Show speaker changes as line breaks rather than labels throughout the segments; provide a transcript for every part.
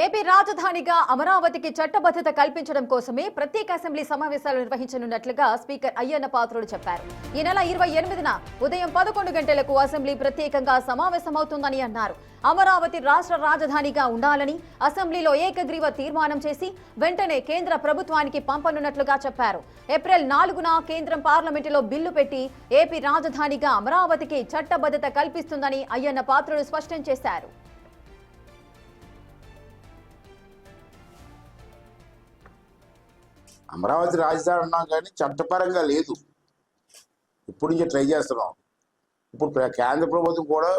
AP రాజధానిగా అమరావతికి చట్టబద్ధత కల్పించడం కోసమే ప్రత్యేక అసెంబ్లీ సమావేశాలు నిర్వహించనున్నట్లుగా స్పీకర్ అయ్యన్న పాత్రుడు చెప్పారు. ఈ నెల 28న ఉదయం 11 గంటలకు అసెంబ్లీ ప్రత్యేకంగా సమావేశమవుతుందని అన్నారు. అమరావతి రాష్ట్ర రాజధానిగా ఉండాలని అసెంబ్లీలో ఏకగ్రీవ తీర్మానం చేసి వెంటనే కేంద్ర ప్రభుత్వానికి పంపనున్నట్లుగా చెప్పారు. ఏప్రిల్ 4న కేంద్రం పార్లమెంటులో బిల్లు పెట్టి ఏపీ రాజధానిగా అమరావతికి చట్టబద్ధత కల్పిస్తుందని అయ్యన్న పాత్రుడు స్పష్టం చేశారు.
అమరావతి రాజధాని ఉన్నాం కానీ చట్టపరంగా లేదు. ఇప్పుడు నుంచి ట్రై చేస్తున్నాం. ఇప్పుడు కేంద్ర ప్రభుత్వం కూడా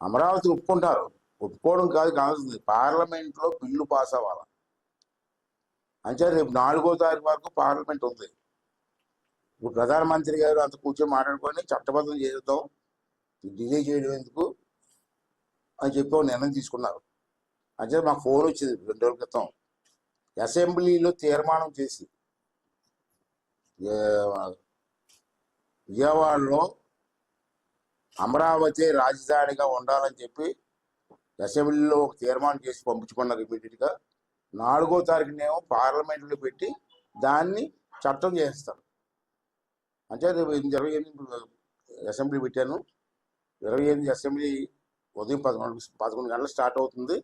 అమరావతి ఒప్పుకుంటారు. ఒప్పుకోవడం కాదు కావాల్సింది పార్లమెంట్లో బిల్లు పాస్ అవ్వాలి. అంటే రేపు 4వ తారీఖు వరకు పార్లమెంట్ ఉంది. ఇప్పుడు ప్రధానమంత్రి గారు అంత కూర్చొని మాట్లాడుకొని చట్టబద్ధం చేద్దాం, డిలే చేయడం ఎందుకు అని చెప్పి నిర్ణయం తీసుకున్నారు. అంటే మాకు ఫోన్ వచ్చింది 2 రోజుల క్రితం. అసెంబ్లీలో తీర్మానం చేసి విజయవాడలో అమరావతి రాజధానిగా ఉండాలని చెప్పి అసెంబ్లీలో ఒక తీర్మానం చేసి పంపించుకున్నారు. ఇమీడియట్గా 4వ తారీఖునేమో పార్లమెంట్లో పెట్టి దాన్ని చట్టం చేస్తారు. అంటే 28 అసెంబ్లీ పెట్టాను. 28 అసెంబ్లీ ఉదయం 11 గంటలు స్టార్ట్ అవుతుంది,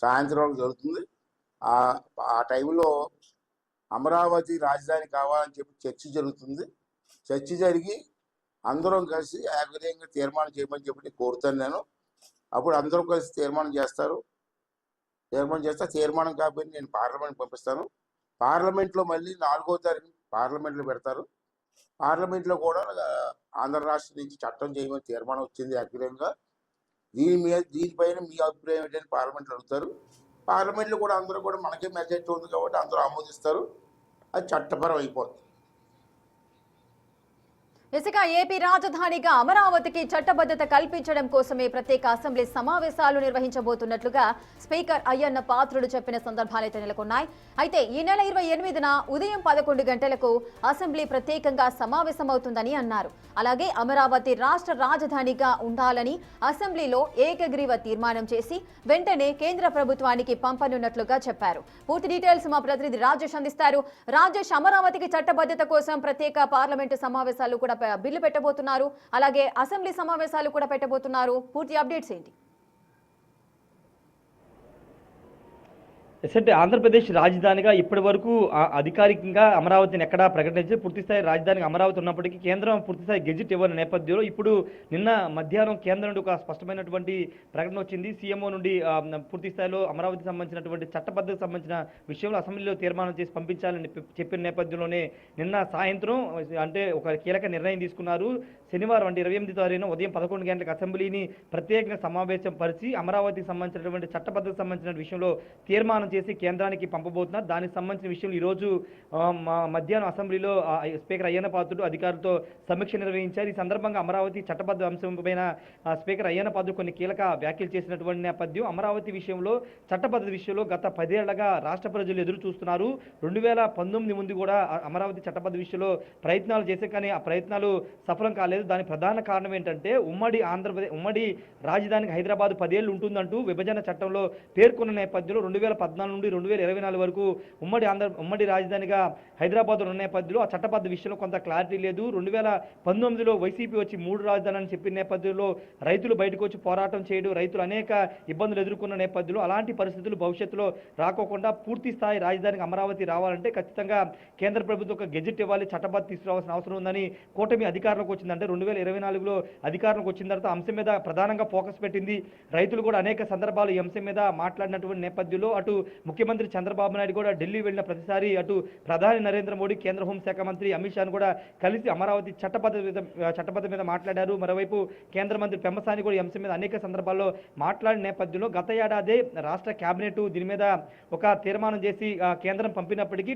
సాయంత్రం వరకు జరుగుతుంది. ఆ టైంలో అమరావతి రాజధాని కావాలని చెప్పి చర్చ జరుగుతుంది. చర్చ జరిగి అందరం కలిసి ఏకగ్రీవంగా తీర్మానం చేయమని చెప్పి కోరుతాను నేను. అప్పుడు అందరూ కలిసి తీర్మానం చేస్తారు. తీర్మానం చేస్తే తీర్మానం కాబట్టి నేను పార్లమెంట్ పంపిస్తాను. పార్లమెంట్లో మళ్ళీ 4వ తారీఖు పార్లమెంట్లో పెడతారు. పార్లమెంట్లో కూడా ఆంధ్ర రాష్ట్రం నుంచి చట్టం చేయమని తీర్మానం వచ్చింది ఏకగ్రీవంగా. దీనిపైన మీ అభిప్రాయం ఏంటని పార్లమెంట్లో అడుగుతారు. పార్లమెంట్లో కూడా అందరూ కూడా మనకే మెజారిటీ ఉంది కాబట్టి అందరూ ఆమోదిస్తారు. అది చట్టపరం అయిపోతుంది.
ఇసుక ఏపీ రాజధానిగా అమరావతికి చట్టబద్ధత కల్పించడం కోసమే ప్రత్యేక అసెంబ్లీ సమావేశాలు నిర్వహించబోతున్నట్లుగా స్పీకర్ అయ్యన్న పాత్రుడు చెప్పిన సందర్భాలైతే నెలకొన్నాయి. అయితే ఈ నెల 28న ఉదయం 11 గంటలకు అసెంబ్లీ ప్రత్యేకంగా సమావేశమవుతుందని అన్నారు. అలాగే అమరావతి రాష్ట్ర రాజధానిగా ఉండాలని అసెంబ్లీలో ఏకగ్రీవ తీర్మానం చేసి వెంటనే కేంద్ర ప్రభుత్వానికి పంపనున్నట్లుగా చెప్పారు. పూర్తి డీటెయిల్స్ మా ప్రతినిధి రాజేష్ అందిస్తారు. రాజేష్, అమరావతికి చట్టబద్ధత కోసం ప్రత్యేక పార్లమెంటు సమావేశాలు కూడా బిల్లు పెట్టబోతున్నారు, అలాగే అసెంబ్లీ సమావేశాలు కూడా పెట్టబోతున్నారు. పూర్తి అప్డేట్స్ ఏంటి?
ఎస్ఎంటే ఆంధ్రప్రదేశ్ రాజధానిగా ఇప్పటి వరకు అధికారికంగా అమరావతిని ఎక్కడా ప్రకటించి పూర్తిస్థాయి రాజధానిగా అమరావతి ఉన్నప్పటికీ కేంద్రం పూర్తిస్థాయి గెజిట్ ఇవ్వని నేపథ్యంలో ఇప్పుడు నిన్న మధ్యాహ్నం కేంద్రం నుండి ఒక స్పష్టమైనటువంటి ప్రకటన వచ్చింది. సీఎంఓ నుండి పూర్తిస్థాయిలో అమరావతికి సంబంధించినటువంటి చట్టబద్ధతకు సంబంధించిన విషయంలో అసెంబ్లీలో తీర్మానం చేసి పంపించాలని చెప్పిన నేపథ్యంలోనే నిన్న సాయంత్రం అంటే ఒక కీలక నిర్ణయం తీసుకున్నారు. శనివారం అంటే 28 తారీఖున ఉదయం 11 గంటలకు అసెంబ్లీని ప్రత్యేకంగా సమావేశం పరిచి అమరావతికి సంబంధించినటువంటి చట్టబద్ధతకు సంబంధించిన విషయంలో తీర్మానం చేసి కేంద్రానికి పంపబోతున్నారు. దానికి సంబంధించిన విషయం ఈరోజు మధ్యాహ్నం అసెంబ్లీలో స్పీకర్ అయ్యన్న పాత్రుడు అధికారులతో సమీక్ష నిర్వహించారు. ఈ సందర్భంగా అమరావతి చట్టబద్ధ అంశంపైన స్పీకర్ అయ్యన్న పాత్రుడు కొన్ని కీలక వ్యాఖ్యలు చేసినటువంటి నేపథ్యం. అమరావతి విషయంలో చట్టబద్ధ విషయంలో గత 10 ఏళ్లుగా రాష్ట్ర ప్రజలు ఎదురు చూస్తున్నారు. 2019 ముందు కూడా అమరావతి చట్టబద్ధ విషయంలో ప్రయత్నాలు చేసే కానీ ఆ ప్రయత్నాలు సఫలం కాలేదు. దానికి ప్రధాన కారణం ఏంటంటే ఉమ్మడి రాజధానికి హైదరాబాద్ 10 ఏళ్ళు ఉంటుందంటూ విభజన చట్టంలో పేర్కొన్న నేపథ్యంలో 2014 నుండి 2024 వరకు ఉమ్మడి రాజధానిగా హైదరాబాద్ ఉన్న నేపథ్యంలో ఆ చట్టబద్ధ విషయంలో కొంత క్లారిటీ లేదు. 2019లో వైసీపీ వచ్చి 3 రాజధానులని చెప్పిన నేపథ్యంలో రైతులు బయటకు వచ్చి పోరాటం చేయడం, రైతులు అనేక ఇబ్బందులు ఎదుర్కొన్న నేపథ్యంలో అలాంటి పరిస్థితులు భవిష్యత్తులో రాకోకుండా పూర్తి స్థాయి రాజధానికి అమరావతి రావాలంటే ఖచ్చితంగా కేంద్ర ప్రభుత్వం ఒక గెజిట్ ఇవ్వాలి, చట్టబద్ధ తీసుకురావాల్సిన అవసరం ఉందని కూటమి అధికారంలోకి వచ్చిందంటే 2024లో అధికారంలోకి వచ్చిన తర్వాత అంశం మీద ప్రధానంగా ఫోకస్ పెట్టింది. రైతులు కూడా అనేక సందర్భాలు ఈ అంశం మీద మాట్లాడినటువంటి నేపథ్యంలో అటు ముఖ్యమంత్రి చంద్రబాబు నాయుడు కూడా ఢిల్లీ వెళ్ళిన ప్రతిసారి అటు ప్రధాని నరేంద్ర మోడీ, కేంద్ర హోంశాఖ మంత్రి అమిత్ షాను కూడా కలిసి అమరావతి చట్టబద్ధత మీద మాట్లాడారు. మరోవైపు కేంద్ర మంత్రి పెమ్మసాని కూడా ఈ అంశం మీద అనేక సందర్భాల్లో మాట్లాడిన నేపథ్యంలో గత ఏడాది రాష్ట్ర కేబినెట్ దీని మీద ఒక తీర్మానం చేసి కేంద్రం పంపినప్పటికీ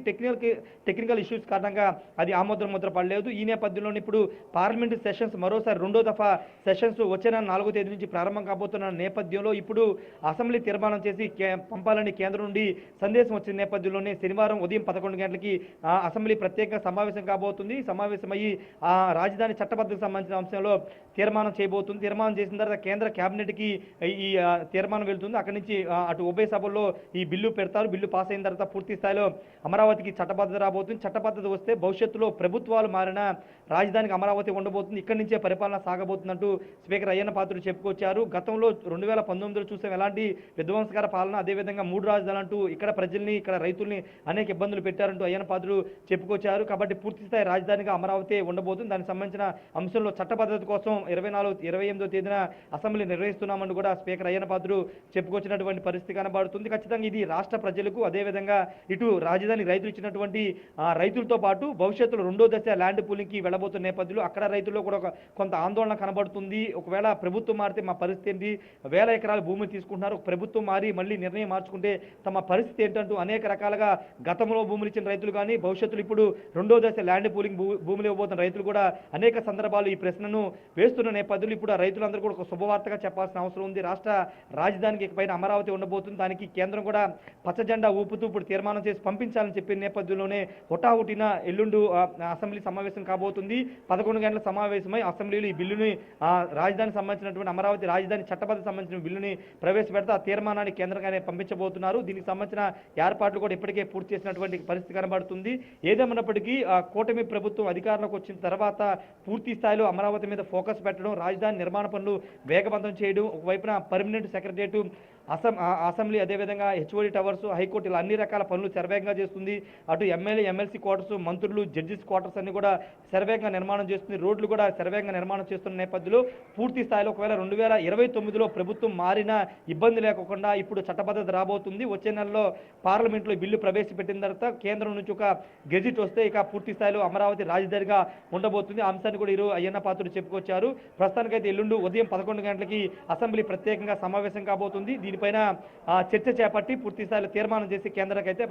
టెక్నికల్ ఇష్యూస్ కారణంగా అది ఆమోదం ముద్ర పడలేదు. ఈ నేపథ్యంలో ఇప్పుడు పార్లమెంటు సెషన్స్ మరోసారి 2వ దఫా సెషన్స్ వచ్చే నెల 4వ తేదీ నుంచి ప్రారంభం కాబోతున్న నేపథ్యంలో ఇప్పుడు అసెంబ్లీ తీర్మానం చేసి పంపాలని కేంద్రం కేంద్రం నుండి సందేశం వచ్చిన నేపథ్యంలోనే శనివారం ఉదయం 11 గంటలకి అసెంబ్లీ ప్రత్యేక సమావేశం కాబోతుంది. సమావేశమయ్యి రాజధాని చట్టబద్ధతకు సంబంధించిన అంశంలో తీర్మానం చేయబోతుంది. తీర్మానం చేసిన తర్వాత కేంద్ర కేబినెట్కి ఈ తీర్మానం వెళ్తుంది. అక్కడి నుంచి అటు ఉభయ సభల్లో ఈ బిల్లు పెడతారు. బిల్లు పాస్ అయిన తర్వాత పూర్తి స్థాయిలో అమరావతికి చట్టబద్ధత రాబోతుంది. చట్టబద్ధత వస్తే భవిష్యత్తులో ప్రభుత్వాలు మారిన రాజధానికి అమరావతి ఉండబోతుంది. ఇక్కడి నుంచే పరిపాలన సాగబోతుందంటూ స్పీకర్ అయ్యన్న పాత్రుడు చెప్పుకొచ్చారు. గతంలో 2019లో చూసాం ఎలాంటి విధ్వంసకర పాలన, అదేవిధంగా 3 రాజధానులు అంటూ ఇక్కడ ప్రజల్ని ఇక్కడ రైతుల్ని అనేక ఇబ్బందులు పెట్టారంటూ అయ్యన్న పాత్రుడు చెప్పుకొచ్చారు. కాబట్టి పూర్తి స్థాయి రాజధానిగా అమరావతి ఉండబోతుంది. దానికి సంబంధించిన అంశంలో చట్టబద్ధత కోసం 28వ తేదీన అసెంబ్లీ నిర్వహిస్తున్నామని కూడా స్పీకర్ అయ్యన్న పాత్రుడు చెప్పుకొచ్చినటువంటి పరిస్థితి కనబడుతుంది. ఖచ్చితంగా ఇది రాష్ట్ర ప్రజలకు, అదేవిధంగా ఇటు రాజధాని రైతులు ఇచ్చినటువంటి రైతులతో పాటు భవిష్యత్తులో 2వ దశ ల్యాండ్ పూలింగ్కి వెళ్ళబోతున్న నేపథ్యంలో అక్కడ రైతుల్లో కూడా కొంత ఆందోళన కనబడుతుంది. ఒకవేళ ప్రభుత్వం మారితే మా పరిస్థితి ఏంటి, 1000 ఎకరాల భూమిని తీసుకుంటున్నారు, ప్రభుత్వం మారి మళ్ళీ నిర్ణయం మార్చుకుంటే తమ పరిస్థితి ఏంటంటూ అనేక రకాలుగా గతంలో భూములు ఇచ్చిన రైతులు కానీ భవిష్యత్తులో ఇప్పుడు 2వ దశ ల్యాండ్ పూలింగ్ భూములు ఇవ్వబోతున్న రైతులు కూడా అనేక సందర్భాలు ఈ ప్రశ్నను వేస్తున్న నేపథ్యంలో ఇప్పుడు ఆ రైతులందరూ కూడా ఒక శుభవార్తగా చెప్పాల్సిన అవసరం ఉంది. రాష్ట్ర రాజధానికి ఇకపైన అమరావతి ఉండబోతుంది. దానికి కేంద్రం కూడా పచ్చజెండా ఊపుతూ ఇప్పుడు తీర్మానం చేసి పంపించాలని చెప్పిన నేపథ్యంలోనే హుటాహుటిన ఎల్లుండు అసెంబ్లీ సమావేశం కాబోతుంది. 11 గంటల సమావేశమై అసెంబ్లీలో ఈ బిల్లుని రాజధానికి సంబంధించినటువంటి అమరావతి రాజధాని చట్టబద్ధత సంబంధించిన బిల్లుని ప్రవేశపెడితే ఆ తీర్మానాన్ని కేంద్రంగానే పంపించబోతున్నారు. దీనికి సంబంధించిన ఏర్పాట్లు కూడా ఇప్పటికే పూర్తి చేసినటువంటి పరిస్థితి కనబడుతుంది. ఏదేమన్నప్పటికీ కూటమి ప్రభుత్వం అధికారంలోకి వచ్చిన తర్వాత పూర్తి స్థాయిలో అమరావతి మీద ఫోకస్ పెట్టడం, రాజధాని నిర్మాణ పనులు వేగవంతం చేయడం, ఒకవైపున పర్మనెంట్ సెక్రటరియట్ అసెంబ్లీ, అదేవిధంగా హెచ్ఓడి టవర్స్, హైకోర్టు ఇలా అన్ని రకాల పనులు శరవేగంగా చేస్తుంది. అటు ఎమ్మెల్యే ఎమ్మెల్సీ క్వార్టర్స్, మంత్రులు, జడ్జిస్ క్వార్టర్స్ అన్ని కూడా శరవేగంగా నిర్మాణం చేస్తుంది. రోడ్లు కూడా శరవేగంగా నిర్మాణం చేస్తున్న నేపథ్యంలో పూర్తి స్థాయిలో ఒకవేళ 2029లో ప్రభుత్వం మారినా ఇబ్బంది లేకుండా ఇప్పుడు చట్టబద్ధత రాబోతుంది. వచ్చే నెలలో పార్లమెంట్లో బిల్లు ప్రవేశపెట్టిన తర్వాత కేంద్రం నుంచి ఒక గెజిట్ వస్తే ఇక పూర్తి స్థాయిలో అమరావతి రాజధానిగా ఉండబోతుంది. ఆ అంశాన్ని కూడా ఈరోజు అయ్యన్న పాత్రుడు చెప్పుకొచ్చారు. ప్రస్తుతానికైతే ఎల్లుండు ఉదయం 11 గంటలకి అసెంబ్లీ ప్రత్యేకంగా సమావేశం కాబోతుంది. దీనిపైన చర్చ చేపట్టి పూర్తి స్థాయిలో తీర్మానం చేసి కేంద్రానికి అయితే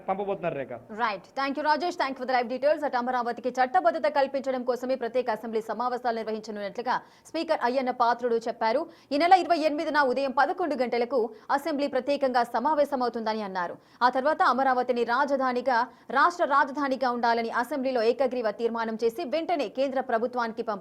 పంపబోతున్నారు. Rekha,
right. Thank you Rajesh. Thank for the live details. అటు అమరావతికి చట్టబద్ధత కల్పించడం కోసమే ప్రత్యేక అసెంబ్లీ సమావేశాలు నిర్వహించనున్నట్లుగా స్పీకర్ అయ్యన్న పాత్రుడు చెప్పారు. ఈ నెల 28న ఉదయం 11 గంటలకు అసెంబ్లీ ప్రత్యేకంగా సమావేశమవుతుందని అన్నారు. ఆ తర్వాత అమరావతిని రాష్ట్ర రాజధానిగా ఉండాలని అసెంబ్లీలో ఏకగ్రీవ తీర్మానం చేసి వెంటనే కేంద్ర ప్రభుత్వానికి పంపారు.